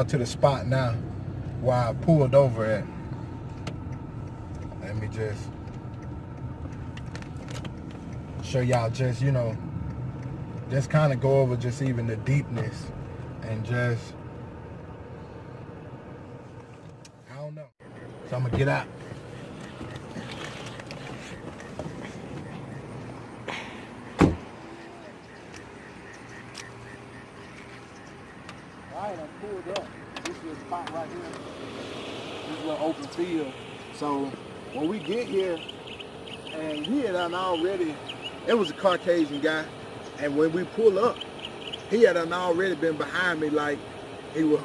to the spot now where I pulled over at. Let me just show y'all just, just kind of go over just even the deepness and just, I don't know. So I'm gonna get out. Alright, I pulled up. This is a spot right here. This little open field. So when we get here, and he had done already, it was a Caucasian guy, and when we pull up, he had done already been behind me, like he was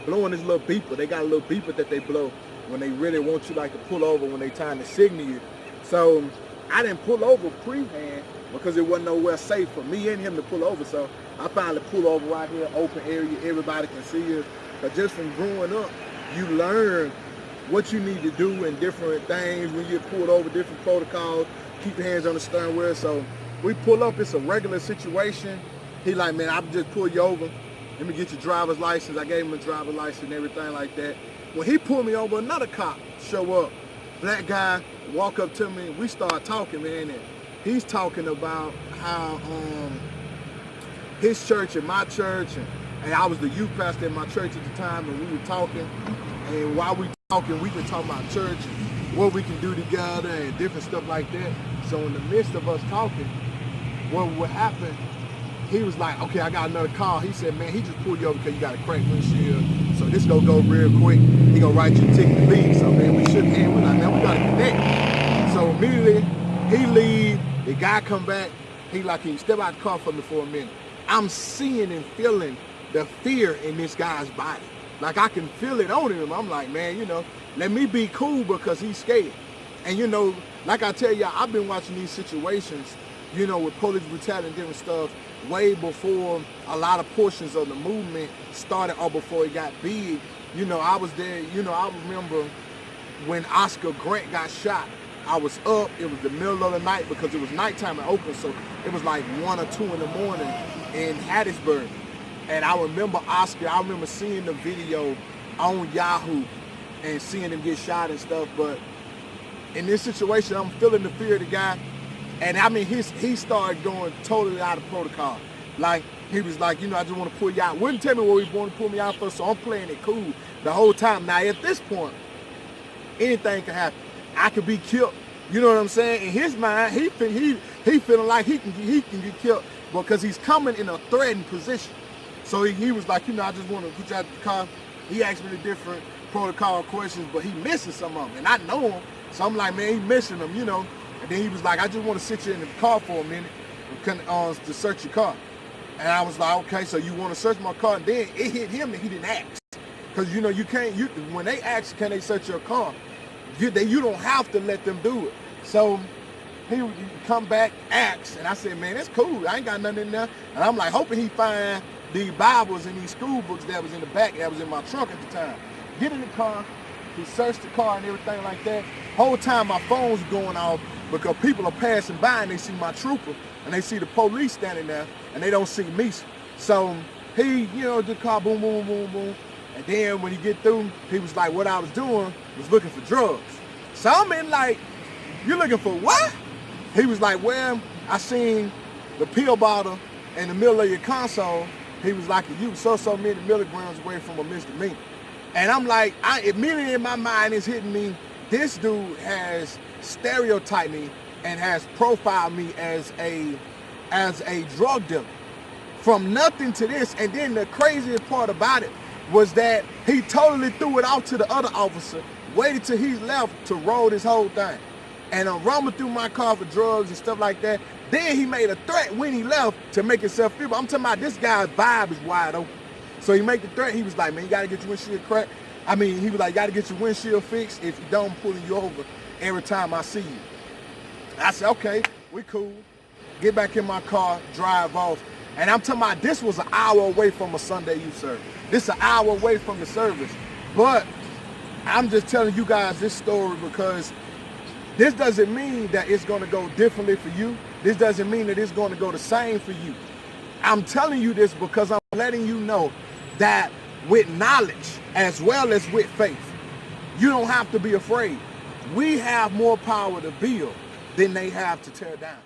blowing his little beeper. They got a little beeper that they blow when they really want you like to pull over when they trying to signal you. So I didn't pull over pre-hand because it wasn't nowhere safe for me and him to pull over. So I finally pull over right here, open area, everybody can see us. But just from growing up, you learn what you need to do and different things when you get pulled over, different protocols, keep your hands on the steering wheel. So we pull up, it's a regular situation. He like, man, I'll just pull you over. Let me get your driver's license. I gave him a driver's license and everything like that. When he pulled me over, another cop show up. Black guy walk up to me, we start talking, man, and he's talking about how his church and my church, and I was the youth pastor in my church at the time, and we were talking, and while we talking, we been talking about church and what we can do together and different stuff like that. So in the midst of us talking, what happened, he was like, okay, I got another call. He said, man, he just pulled you over because you got a cracked windshield. So this gonna go real quick. He gonna write you a ticket to leave. So man, we shook hands. We're like, man, we gotta connect. So immediately he leave. The guy come back. He like, can you step out the car for me for a minute? I'm seeing and feeling the fear in this guy's body. Like I can feel it on him. I'm like, man, let me be cool because he's scared. And like I tell y'all, I've been watching these situations, with police brutality and different stuff way before a lot of portions of the movement started or before it got big. I was there, I remember when Oscar Grant got shot. I was up, it was the middle of the night because it was nighttime in Oakland, so it was like 1 or 2 in the morning in Hattiesburg. And I remember Oscar, I remember seeing the video on Yahoo and seeing him get shot and stuff, but in this situation, I'm feeling the fear of the guy. And I mean, he started going totally out of protocol. Like, he was like, I just want to pull you out. Wouldn't tell me where he wanted to pull me out for, so I'm playing it cool the whole time. Now, at this point, anything can happen. I could be killed. You know what I'm saying? In his mind, he feeling like he can get killed because he's coming in a threatened position. So he was like, I just want to put you out the car. He asked me the different protocol questions, but he missing some of them. And I know him. So I'm like, man, he missing them, And then he was like, I just want to sit you in the car for a minute to search your car. And I was like, okay, so you want to search my car? And then it hit him that he didn't ask. Because, you can't, when they ask, can they search your car? You don't have to let them do it. So he come back, ask, and I said, man, that's cool. I ain't got nothing in there. And I'm like, hoping he find these Bibles and these school books that was in the back, that was in my trunk at the time. Get in the car, he searched the car and everything like that. Whole time my phone's going off because people are passing by and they see my trooper and they see the police standing there and they don't see me. So he, the car, boom, boom, boom, boom. And then when he get through, he was like, what I was doing was looking for drugs. So I'm in like, you looking for what? He was like, well, I seen the pill bottle in the middle of your console. He was like, you so many milligrams away from a misdemeanor. And I'm like, immediately in my mind is hitting me, this dude has stereotyped me and has profiled me as a drug dealer. From nothing to this. And then the craziest part about it was that he totally threw it out to the other officer, waited till he left to roll this whole thing. And I'm roaming through my car for drugs and stuff like that. Then he made a threat when he left to make himself feel. I'm talking about this guy's vibe is wide open. So he made the threat. He was like, man, you got to get your windshield cracked. He was like, you got to get your windshield fixed. If you don't, I'm pulling you over every time I see you. I said, okay, we cool. Get back in my car, drive off. And I'm talking about this was an hour away from a Sunday youth service. This an hour away from the service. But I'm just telling you guys this story because this doesn't mean that it's going to go differently for you. This doesn't mean that it's going to go the same for you. I'm telling you this because I'm letting you know that with knowledge as well as with faith. You don't have to be afraid. We have more power to build than they have to tear down.